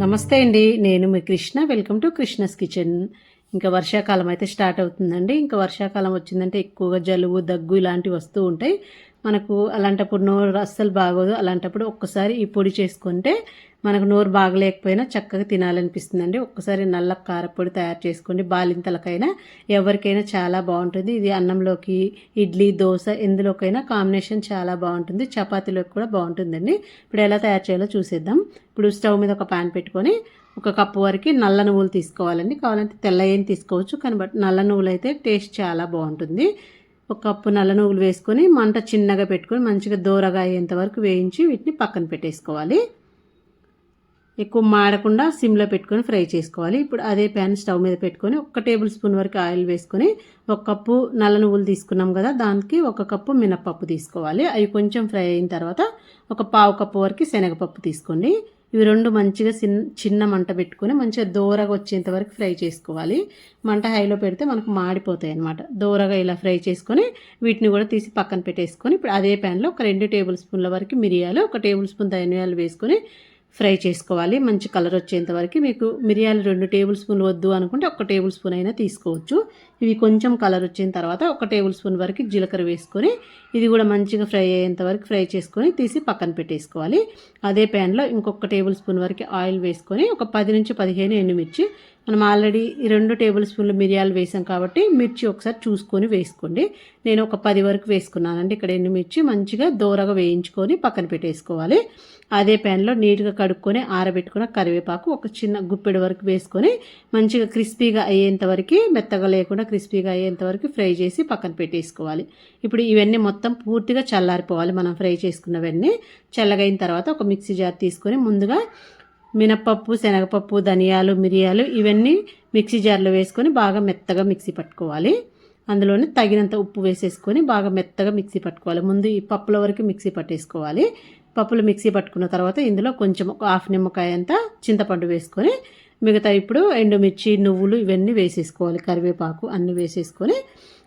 నమస్తే అండి, నేను మీ Krishna. Welcome to Krishna's kitchen. ఇంకా వర్షాకాలం అయితే స్టార్ట్ అవుతుందండి. ఇంకా వర్షాకాలం వచ్చిందంటే ఎక్కువగా జలుబు, దగ్గు ఇలాంటివి వస్తూ ఉంటాయి మనకు. అలాంటప్పుడు నోరు అస్సలు బాగోదు. అలాంటప్పుడు ఒక్కసారి ఈ పొడి చేసుకుంటే మనకు నోరు బాగలేకపోయినా చక్కగా తినాలనిపిస్తుందండి. ఒక్కసారి నల్ల కారపొడి తయారు చేసుకోండి. బాలింతలకైనా ఎవరికైనా చాలా బాగుంటుంది. ఇది అన్నంలోకి, ఇడ్లీ, దోశ ఎందులోకైనా కాంబినేషన్ చాలా బాగుంటుంది. చపాతీలోకి కూడా బాగుంటుందండి. ఇప్పుడు ఎలా తయారు చేయాలో చూసేద్దాం. ఇప్పుడు స్టవ్ మీద ఒక ప్యాన్ పెట్టుకొని ఒక కప్పు వరకు నల్ల నువ్వులు తీసుకోవాలండి. కావాలంటే తెల్ల ఏం తీసుకోవచ్చు, కానీ బట్ నల్ల నువ్వులు అయితే టేస్ట్ చాలా బాగుంటుంది. ఒక కప్పు నల్ల నువ్వులు వేసుకొని మంట చిన్నగా పెట్టుకొని మంచిగా దూరగా అయ్యేంత వరకు వేయించి వీటిని పక్కన పెట్టేసుకోవాలి. ఎక్కువ మాడకుండా సిమ్లో పెట్టుకొని ఫ్రై చేసుకోవాలి. ఇప్పుడు అదే ప్యాన్ స్టవ్ మీద పెట్టుకొని 1 టేబుల్ స్పూన్ వరకు ఆయిల్ వేసుకొని 1 కప్పు నల్ల నువ్వులు తీసుకున్నాం కదా, దానికి 1 కప్పు మినప్పప్పు తీసుకోవాలి. అవి కొంచెం ఫ్రై అయిన తర్వాత ఒక పావు కప్పు వరకు శనగపప్పు తీసుకోండి. ఇవి రెండు మంచిగా చిన్న మంట పెట్టుకొని మంచిగా దూరగా వచ్చేంత వరకు ఫ్రై చేసుకోవాలి. మంట హైలో పెడితే మనకు మాడిపోతాయి అన్నమాట. దూరగా ఇలా ఫ్రై చేసుకొని వీటిని కూడా తీసి పక్కన పెట్టేసుకొని ఇప్పుడు అదే ప్యాన్లో ఒక 2 టేబుల్ స్పూన్ల వరకు మిరియాలు, 1 టేబుల్ స్పూన్ ధనియాలు వేసుకొని ఫ్రై చేసుకోవాలి. మంచి కలర్ వచ్చేంత వరకు. మీకు మిరియాలు 2 టేబుల్ స్పూన్లు వద్దు అనుకుంటే 1 టేబుల్ స్పూన్ అయినా తీసుకోవచ్చు. ఇవి కొంచెం కలర్ వచ్చిన తర్వాత 1 టేబుల్ స్పూన్ వరకు జీలకర్ర వేసుకొని ఇది కూడా మంచిగా ఫ్రై అయ్యేంత వరకు ఫ్రై చేసుకొని తీసి పక్కన పెట్టేసుకోవాలి. అదే ప్యాన్లో ఇంకొక టేబుల్ స్పూన్ వరకు ఆయిల్ వేసుకొని ఒక 10 నుంచి 15 ఎండుమిర్చి, మనం ఆల్రెడీ 2 టేబుల్ స్పూన్లు మిరియాలు వేసాం కాబట్టి మిర్చి ఒకసారి చూసుకొని వేసుకోండి. నేను ఒక 10 వరకు వేసుకున్నానండి. ఇక్కడ ఎండుమిర్చి మంచిగా దూరగా వేయించుకొని పక్కన పెట్టేసుకోవాలి. అదే ప్యాన్లో నీట్గా కడుక్కొని ఆరబెట్టుకున్న కరివేపాకు ఒక చిన్న గుప్పెడు వరకు వేసుకొని మంచిగా క్రిస్పీగా అయ్యేంత వరకు, మెత్తగా లేకుండా క్రిస్పీగా అయ్యేంత వరకు ఫ్రై చేసి పక్కన పెట్టేసుకోవాలి. ఇప్పుడు ఇవన్నీ మొత్తం పూర్తిగా చల్లారిపోవాలి. మనం ఫ్రై చేసుకున్నవన్నీ చల్లగైన తర్వాత ఒక మిక్సీ జార్ తీసుకొని ముందుగా మినప్పప్పు, శనగపప్పు, ధనియాలు, మిరియాలు ఇవన్నీ మిక్సీ జార్లో వేసుకొని బాగా మెత్తగా మిక్సీ పట్టుకోవాలి. అందులోనే తగినంత ఉప్పు వేసేసుకొని బాగా మెత్తగా మిక్సీ పట్టుకోవాలి. ముందు ఈ పప్పుల వరకు మిక్సీ పట్టేసుకోవాలి. పప్పులు మిక్సీ పట్టుకున్న తర్వాత ఇందులో కొంచెం ఒక హాఫ్ నిమ్మకాయ అంతా చింతపండు వేసుకొని మిగతా ఇప్పుడు ఎండుమిర్చి, నువ్వులు ఇవన్నీ వేసేసుకోవాలి. కరివేపాకు అన్నీ వేసేసుకొని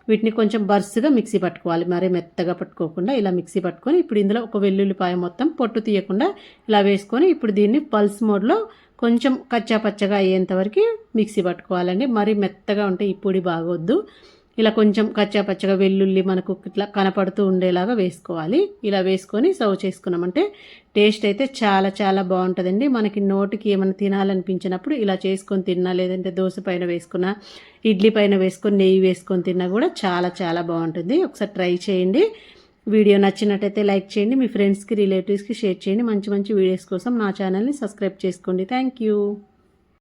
వీటిని కొంచెం బర్స్గా మిక్సీ పట్టుకోవాలి. మరీ మెత్తగా పట్టుకోకుండా ఇలా మిక్సీ పట్టుకొని ఇప్పుడు ఇందులో ఒక వెల్లుల్లిపాయ మొత్తం పొట్టు తీయకుండా ఇలా వేసుకొని ఇప్పుడు దీన్ని పల్స్ మోడ్లో కొంచెం కచ్చా పచ్చగా అయ్యేంత వరకు మిక్సీ పట్టుకోవాలండి. మరీ మెత్తగా ఉంటే ఈ పొడి బాగొద్దు. ఇలా కొంచెం కచ్చా పచ్చగా వెల్లుల్లి మనకు ఇట్లా కనపడుతూ ఉండేలాగా వేసుకోవాలి. ఇలా వేసుకొని సర్వ్ చేసుకున్నామంటే టేస్ట్ అయితే చాలా చాలా బాగుంటుందండి. మనకి నోటికి ఏమైనా తినాలనిపించినప్పుడు ఇలా చేసుకొని తిన్నా, లేదంటే దోశ పైన వేసుకున్నా, ఇడ్లీ పైన వేసుకొని నెయ్యి వేసుకొని తిన్నా కూడా చాలా చాలా బాగుంటుంది. ఒకసారి ట్రై చేయండి. వీడియో నచ్చినట్టయితే లైక్ చేయండి. మీ ఫ్రెండ్స్కి, రిలేటివ్స్కి షేర్ చేయండి. మంచి మంచి వీడియోస్ కోసం నా ఛానల్ని సబ్స్క్రైబ్ చేసుకోండి. Thank you.